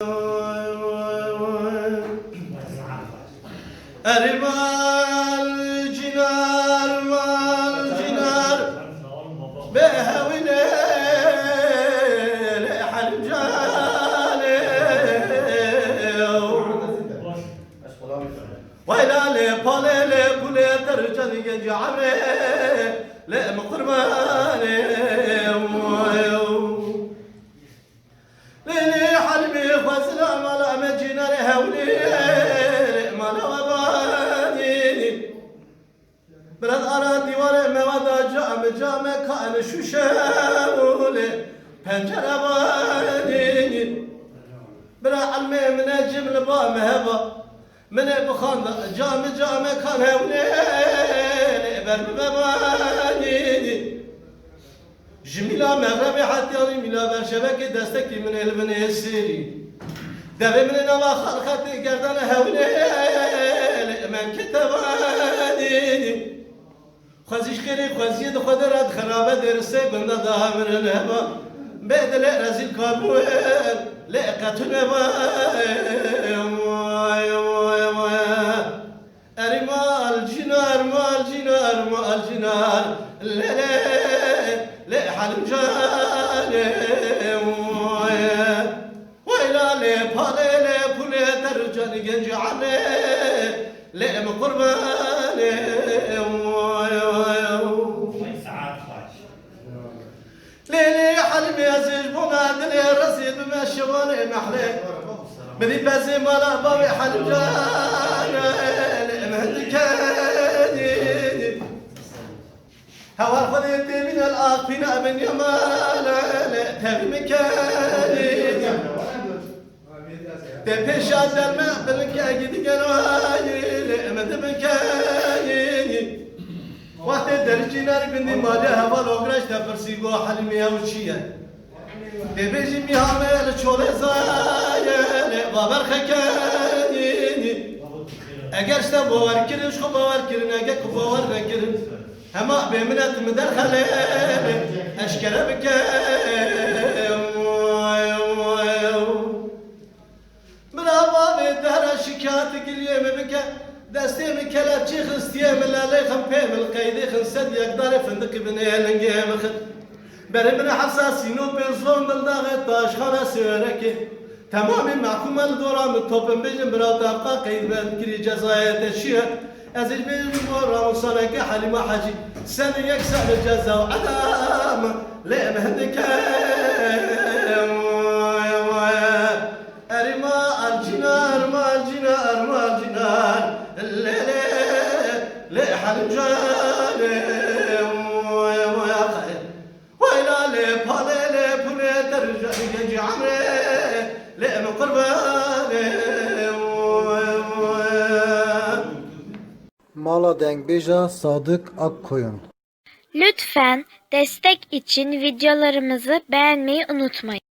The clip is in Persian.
أرمال جنار مال جنار بهوينا لحنجالي ويلا لي بالي لي بولي ترجل يجعلي لي مقرباني ليلي حلمي خزنا مالا مجينا لهولي مالا وباني برد أرادي وري مودا جام كان شوشاولي پنجره باني برا علمي من الجمل با مهبا من بخان جام كان هولي برد بباني جميلة مغربي حتى ميلا برشبك دستكي من البن السيري دبي من نوا خلقتي قردان هولي من كتباني خزيش خيري خزيد خدرات خرابة درسي بندا دها من الهبا بيد لي رزيل كابوين لي قتل أري مال جنار مال جنار مال جنار لي حلم جاني ويلا لي بالي لي بولي ترجاني جنجي عني لي مقرباني ليلي حلمي أزيج بوماد لي رصيد بمشي واني محلي بدي بازي مالا بابي حلم جاني لي مهدكاني هوا خذيتي من الآخفين من يمال تبي مكاني تبي شاد الماء بلك أجد قنواي لأمد مكاني وقت درجينا بندي مالي هوا لوغراش تبرسيقو حلمي هوشيا تبي جمي هامل شولي زايا بابر خكاني اگر شتا باور کرن شو باور کرن اگر کو باور نکرن هما بمنت مدرخله اشکره بکم برابا به در شکایت گلیه بکه دستی مکلبچی خستیه ملالی خم پیم القیدی خنسد یقدار فندق بنه لنگه مخد بری من حساسینو بنزون دلداغ تاشخانه سیرکی تمام محکوم الدوران توپم بیجم برا تبقى قید بکری جزای تشیه از این بیجم برا مصارک حلیمه حجی سن یک سال جزا و عدم لیم هندکم ارما الجنار ما الجنار ما الجنار لي حلم جاني ويلا لي بالي لي بولي ترجع يجي عمري لي مقرباني Mala Dengbeja Sadık Akkoyun. Lütfen destek için videolarımızı beğenmeyi unutmayın.